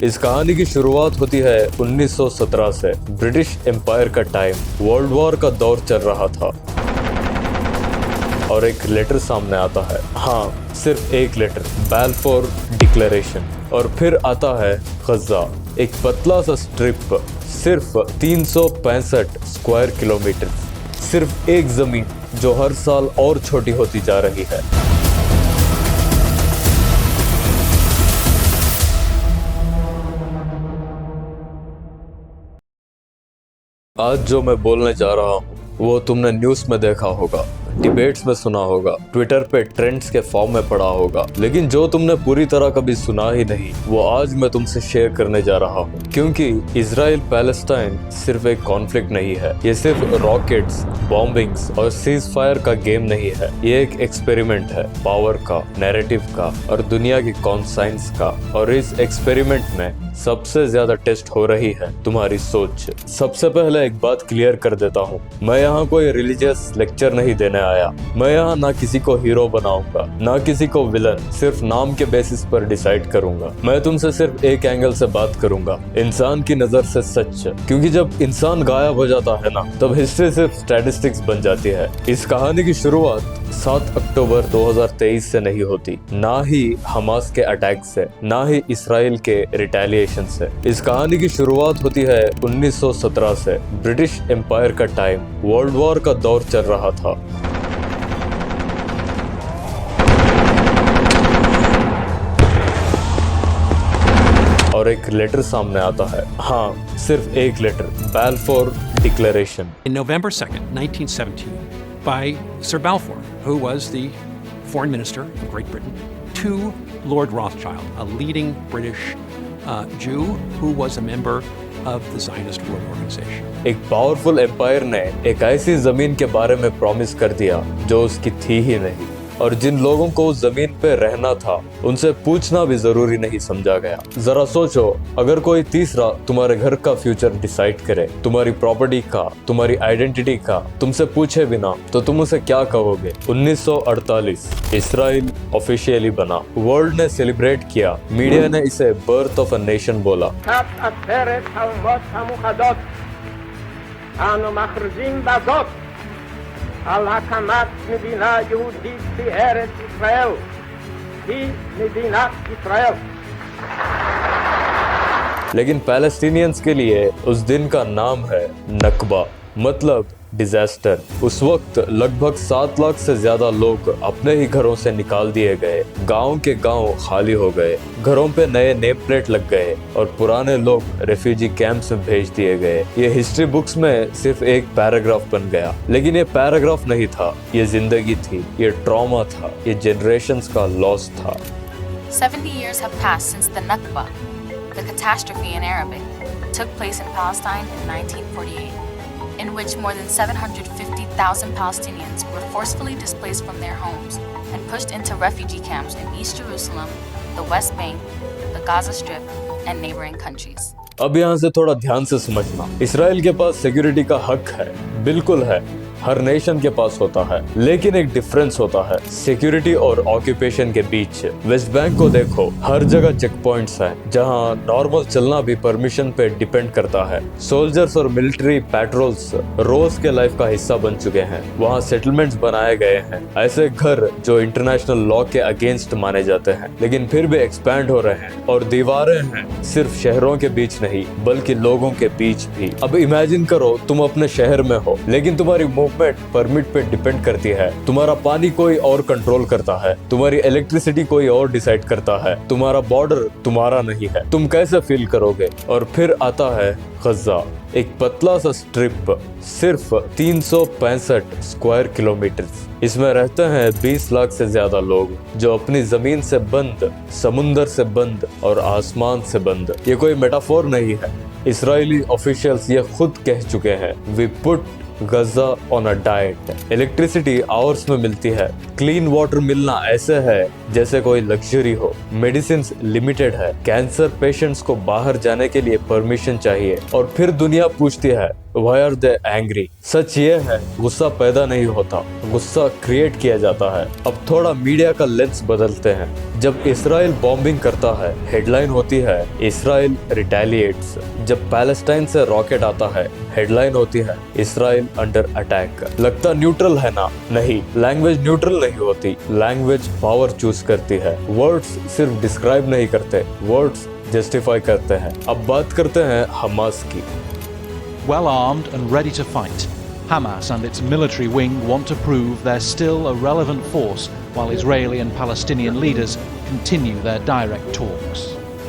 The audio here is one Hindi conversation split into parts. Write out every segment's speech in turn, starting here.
इस कहानी की शुरुआत होती है 1917 से। ब्रिटिश एम्पायर का टाइम, वर्ल्ड वॉर का दौर चल रहा था और एक लेटर सामने आता है। हाँ, सिर्फ एक लेटर, बाल्फोर डिक्लेरेशन। और फिर आता है गजा, एक पतला सा स्ट्रिप, सिर्फ 365 स्क्वायर किलोमीटर, सिर्फ एक जमीन जो हर साल और छोटी होती जा रही है। आज जो मैं बोलने जा रहा हूँ वो तुमने न्यूज़ में देखा होगा, डिबेट्स में सुना होगा, ट्विटर पे ट्रेंड्स के फॉर्म में पढ़ा होगा, लेकिन जो तुमने पूरी तरह कभी सुना ही नहीं वो आज मैं तुमसे शेयर करने जा रहा हूँ। क्योंकि इजराइल पैलेस्टाइन सिर्फ एक कॉन्फ्लिक्ट नहीं है, ये सिर्फ रॉकेट्स, बॉम्बिंग्स और सीज फायर का गेम नहीं है। ये एक एक्सपेरिमेंट है, पावर का, नैरेटिव का और दुनिया की कॉन्साइंस का। और इस एक्सपेरिमेंट में सबसे ज्यादा टेस्ट हो रही है तुम्हारी सोच। सबसे पहले एक बात क्लियर कर देता हूँ, मैं यहाँ कोई रिलीजियस लेक्चर नहीं देने आया। मैं यहाँ ना किसी को हीरो बनाऊंगा, ना किसी को विलन, सिर्फ नाम के बेसिस पर डिसाइड करूंगा। मैं तुमसे सिर्फ एक एंगल से बात करूंगा, इंसान की नजर से सच। क्योंकि जब इंसान गायब हो जाता है ना, तब हिस्ट्री सिर्फ स्टैटिस्टिक्स बन जाती है। इस कहानी की शुरुआत 7 अक्टूबर 2023 से नहीं होती, ना ही हमास के अटैक से, ना ही इसराइल के रिटेलिएशन से। इस कहानी की शुरुआत होती है 1917 से। ब्रिटिश एम्पायर का टाइम, वर्ल्ड वॉर का दौर चल रहा था। और एक लेटर सामने आता है। हाँ, सिर्फ एक letter, Balfour Declaration. In November 2nd, 1917, by Sir Balfour, who was the foreign minister of Great Britain, to Lord Rothschild, a leading British Jew who was a member of the Zionist World Organization. एक पावरफुल एम्पायर ने एक ऐसी जमीन के बारे में प्रॉमिस कर दिया जो उसकी थी ही नहीं, और जिन लोगों को उस जमीन पे रहना था उनसे पूछना भी जरूरी नहीं समझा गया। जरा सोचो, अगर कोई तीसरा तुम्हारे घर का फ्यूचर डिसाइड करे, तुम्हारी प्रॉपर्टी का, तुम्हारी आइडेंटिटी का, तुमसे पूछे बिना, तो तुम उसे क्या कहोगे? 1948 इसराइल ऑफिशियली बना, वर्ल्ड ने सेलिब्रेट किया, मीडिया ने इसे बर्थ ऑफ अ नेशन बोला। על הקמת מדינה יהודית בארץ ישראל, היא מדינת ישראל। लेकिन पैलेस्टीनियंस के लिए उस दिन का नाम है नकबा, मतलब डिजास्टर। उस वक्त लगभग 7 लाख से ज्यादा लोग अपने ही घरों से निकाल दिए गए, गांव के गांव खाली हो गए, घरों पे नए नेम प्लेट लग गए और पुराने लोग रेफ्यूजी कैंप्स में भेज दिए गए। ये हिस्ट्री बुक्स में सिर्फ एक पैराग्राफ बन गया, लेकिन ये पैराग्राफ नहीं था, ये जिंदगी थी, ये ट्रॉमा था, ये जनरेशंस का लॉस था। 70 years have passed since the Nakba, the catastrophe in Arabic, took place in Palestine in 1948. In which more than 750,000 Palestinians were forcefully displaced from their homes and pushed into refugee camps in East Jerusalem, the West Bank, the Gaza Strip, and neighboring countries. अब यहाँ से थोड़ा ध्यान से समझना, इसराइल के पास सिक्योरिटी का हक है, बिल्कुल है, हर नेशन के पास होता है, लेकिन एक डिफरेंस होता है सिक्योरिटी और ऑक्यूपेशन के बीच। वेस्ट बैंक को देखो, हर जगह चेक पॉइंट्स हैं, जहां नॉर्मल चलना भी परमिशन पे डिपेंड करता है। सोल्जर्स और मिलिट्री पेट्रोल्स रोज के लाइफ का हिस्सा बन चुके हैं, वहां सेटलमेंट्स बनाए गए हैं, ऐसे घर जो इंटरनेशनल लॉ के अगेंस्ट माने जाते हैं, लेकिन फिर भी एक्सपैंड हो रहे हैं। और दीवारें हैं, सिर्फ शहरों के बीच नहीं बल्कि लोगों के बीच भी। अब इमेजिन करो, तुम अपने शहर में हो, लेकिन तुम्हारी मूवमेंट परमिट पे डिपेंड करती है, तुम्हारा पानी कोई और कंट्रोल करता है, तुम्हारी इलेक्ट्रिसिटी कोई और डिसाइड करता है, तुम्हारा बॉर्डर तुम्हारा नहीं है, तुम कैसे फील करोगे? और फिर आता है गजा, एक पतला सा स्ट्रिप, सिर्फ 365 स्क्वायर किलोमीटर। इसमें रहते हैं 20 लाख से ज्यादा लोग, जो अपनी जमीन से बंद, समुंदर से बंद और आसमान से बंद। ये कोई मेटाफोर नहीं है, इजरायली ऑफिशियल्स ये खुद कह चुके हैं, we put Gaza on a diet. Electricity hours में मिलती है, क्लीन वाटर मिलना ऐसे है जैसे कोई लग्जरी हो, मेडिसिन लिमिटेड है, कैंसर पेशेंट्स को बाहर जाने के लिए परमिशन चाहिए। और फिर दुनिया पूछती है Why are they angry? सच ये है, गुस्सा पैदा नहीं होता, गुस्सा क्रिएट किया जाता है। अब थोड़ा मीडिया का लेंस बदलते हैं। जब इसराइल बॉम्बिंग करता है, हेडलाइन होती है इसराइल रिटेलिएट्स। जब पैलेस्टाइन से रॉकेट आता है, हेडलाइन होती है इसराइल अंडर अटैक। लगता न्यूट्रल है ना? नहीं, लैंग्वेज न्यूट्रल नहीं होती, लैंग्वेज पावर चूज करती है। वर्ड्स सिर्फ डिस्क्राइब नहीं करते, वर्ड्स जस्टिफाई करते हैं। अब बात करते हैं हमास की। Well armed and ready to fight, Hamas and its military wing want to prove they're still a relevant force while Israeli and Palestinian leaders continue their direct talks.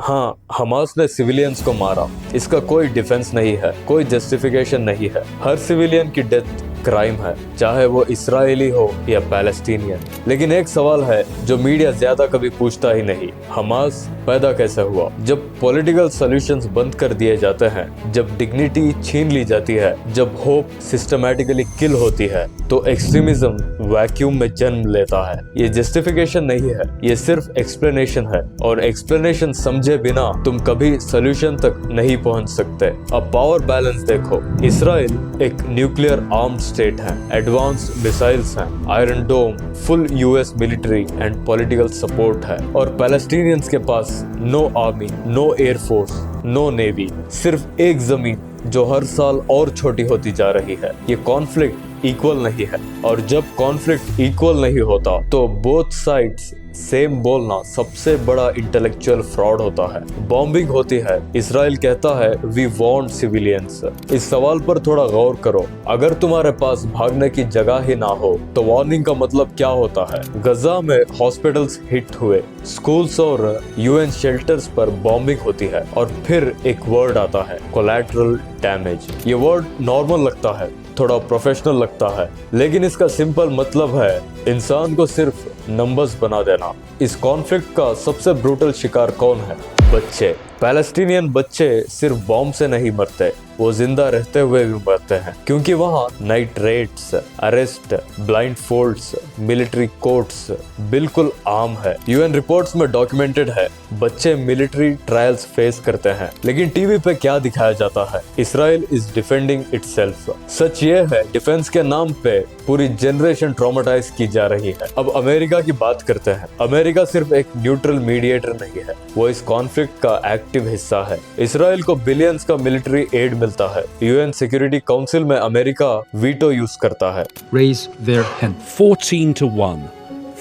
हाँ, हमास ने सिविलियंस को मारा, इसका कोई डिफेंस नहीं है, कोई जस्टिफिकेशन नहीं है। हर सिविलियन की डेथ क्राइम है, चाहे वो इसराइली हो या पैलेस्टीनियन। लेकिन एक सवाल है जो मीडिया ज्यादा कभी पूछता ही नहीं, हमास पैदा कैसे हुआ? जब पॉलिटिकल सॉल्यूशंस बंद कर दिए जाते हैं, जब डिग्निटी छीन ली जाती है, जब होप सिस्टमैटिकली किल होती है, तो एक्सट्रीमिज्म वैक्यूम में जन्म लेता है। ये जस्टिफिकेशन नहीं है, ये सिर्फ एक्सप्लेनेशन है, और एक्सप्लेनेशन समझे बिना तुम कभी सॉल्यूशन तक नहीं पहुंच सकते। अब पावर बैलेंस देखो, इसराइल एक न्यूक्लियर आर्म्ड स्टेट है, एडवांस्ड मिसाइल्स हैं, iron dome, full US military and political support है, और पैलेस्टीनियंस के पास no army, no air force, no navy, सिर्फ एक जमीन जो हर साल और छोटी होती जा रही है। ये कॉन्फ्लिक्ट इक्वल नहीं है, और जब कॉन्फ्लिक्ट इक्वल नहीं होता तो बोथ साइड्स सेम बोलना सबसे बड़ा इंटेलेक्चुअल फ्रॉड होता है। बॉम्बिंग होती है, इसराइल कहता है वी वांट सिविलियंस। इस सवाल पर थोड़ा गौर करो, अगर तुम्हारे पास भागने की जगह ही ना हो तो वार्निंग का मतलब क्या होता है? गजा में हॉस्पिटल्स हिट हुए, स्कूल्स और यूएन शेल्टर्स पर बॉम्बिंग होती है, और फिर एक वर्ड आता है कोलैटरल डैमेज। ये वर्ड नॉर्मल लगता है, थोड़ा प्रोफेशनल लगता है, लेकिन इसका सिंपल मतलब है इंसान को सिर्फ नंबर्स बना देना। इस कॉन्फ्लिक्ट का सबसे ब्रूटल शिकार कौन है? बच्चे। पैलेस्टीनियन बच्चे सिर्फ बॉम्ब से नहीं मरते, वो जिंदा रहते हुए भी मरते हैं, क्योंकि वहाँ night raids, arrest, blindfolds, military courts बिल्कुल आम है। यूएन रिपोर्ट्स में डॉक्यूमेंटेड है, बच्चे मिलिट्री ट्रायल्स फेस करते हैं। लेकिन टीवी पे क्या दिखाया जाता है? Israel is defending itself. सच ये है, डिफेंस के नाम पे पूरी जनरेशन ट्रॉमेटाइज की जा रही है। अब अमेरिका की बात करते हैं। अमेरिका सिर्फ एक न्यूट्रल मीडिएटर नहीं है, वो इस कॉन्फ्लिक्ट का एक्टिव हिस्सा है। इसराइल को बिलियंस का मिलिट्री एड मिलता है। यूएन सिक्योरिटी काउंसिल में अमेरिका वीटो यूज करता है। Raise their hand. 14-1.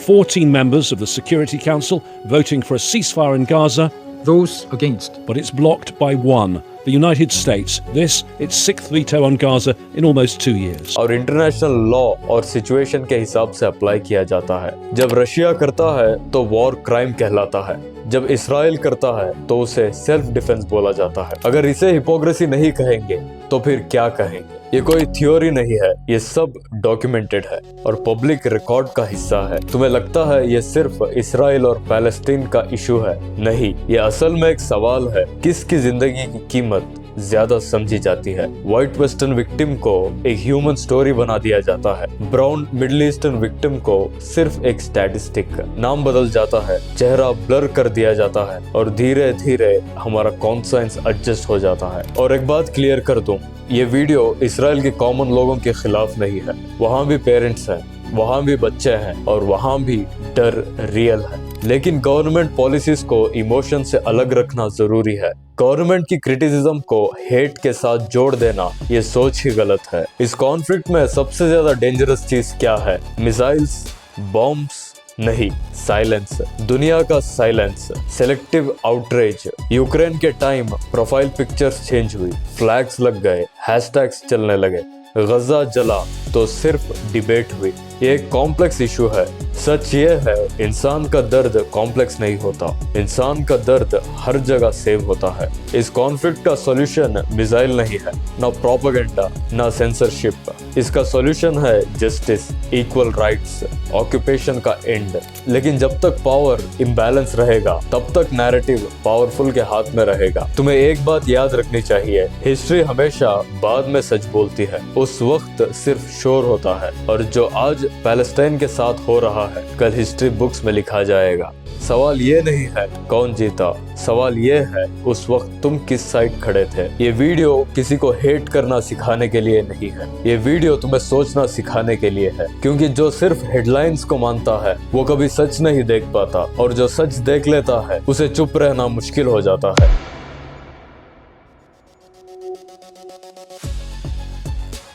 14 members of the Security Council voting for a ceasefire in Gaza, Those against. but it's blocked by one, the United States. This, its 6th veto on Gaza in almost 2 years. और इंटरनेशनल लॉ और सिचुएशन के हिसाब से अप्लाई किया जाता है। जब रशिया करता है तो वॉर क्राइम कहलाता है, जब इसराइल करता है तो उसे सेल्फ डिफेंस बोला जाता है। अगर इसे हिपोक्रेसी नहीं कहेंगे तो फिर क्या कहेंगे? ये कोई थ्योरी नहीं है, ये सब डॉक्यूमेंटेड है और पब्लिक रिकॉर्ड का हिस्सा है। तुम्हें लगता है ये सिर्फ इसराइल और पैलेस्टीन का इशू है? नहीं, ये असल में एक सवाल है, किसकी जिंदगी की कीमत ज्यादा समझी जाती है? व्हाइट वेस्टर्न विक्टिम को एक ह्यूमन स्टोरी बना दिया जाता है, ब्राउन मिडिल ईस्टर्न विक्टिम को सिर्फ एक स्टैटिस्टिक। नाम बदल जाता है, चेहरा ब्लर कर दिया जाता है, और धीरे धीरे हमारा कॉन्साइंस एडजस्ट हो जाता है। और एक बात क्लियर कर दूं, ये वीडियो इसराइल के कॉमन लोगों के खिलाफ नहीं है। वहाँ भी पेरेंट्स हैं, वहाँ भी बच्चे हैं, और वहाँ भी डर रियल है। लेकिन गवर्नमेंट पॉलिसीज को इमोशन से अलग रखना जरूरी है। गवर्नमेंट की क्रिटिसिज्म को हेट के साथ जोड़ देना ये सोच ही गलत है। इस कॉन्फ्लिक्ट में सबसे ज्यादा डेंजरस चीज क्या है? मिसाइल्स, बॉम्ब्स नहीं, साइलेंस। दुनिया का साइलेंस, सेलेक्टिव आउटरीच। यूक्रेन के टाइम प्रोफाइल पिक्चर्स चेंज हुई, फ्लैग्स लग गए, हैशटैग्स चलने लगे। गजा जला तो सिर्फ डिबेट हुई। ये एक कॉम्प्लेक्स इशू है। सच ये है, इंसान का दर्द कॉम्प्लेक्स नहीं होता, इंसान का दर्द हर जगह सेम होता है। इस कॉन्फ्लिक्ट का सॉल्यूशन मिसाइल नहीं है, ना प्रोपेगेंडा, ना सेंसरशिप। इसका सॉल्यूशन है जस्टिस, इक्वल राइट्स, ऑक्यूपेशन का एंड। लेकिन जब तक पावर इम्बैलेंस रहेगा तब तक नैरेटिव पावरफुल के हाथ में रहेगा। तुम्हें एक बात याद रखनी चाहिए, हिस्ट्री हमेशा बाद में सच बोलती है। उस वक्त सिर्फ शोर होता है, और जो आज पैलेस्टाइन के साथ हो रहा है कल हिस्ट्री बुक्स में लिखा जाएगा। सवाल ये नहीं है कौन जीता, सवाल ये है उस वक्त तुम किस साइड खड़े थे। ये वीडियो किसी को हेट करना सिखाने के लिए नहीं है, ये वीडियो तुम्हें सोचना सिखाने के लिए है, क्योंकि जो सिर्फ हेडलाइंस को मानता है वो कभी सच नहीं देख पाता, और जो सच देख लेता है उसे चुप रहना मुश्किल हो जाता है।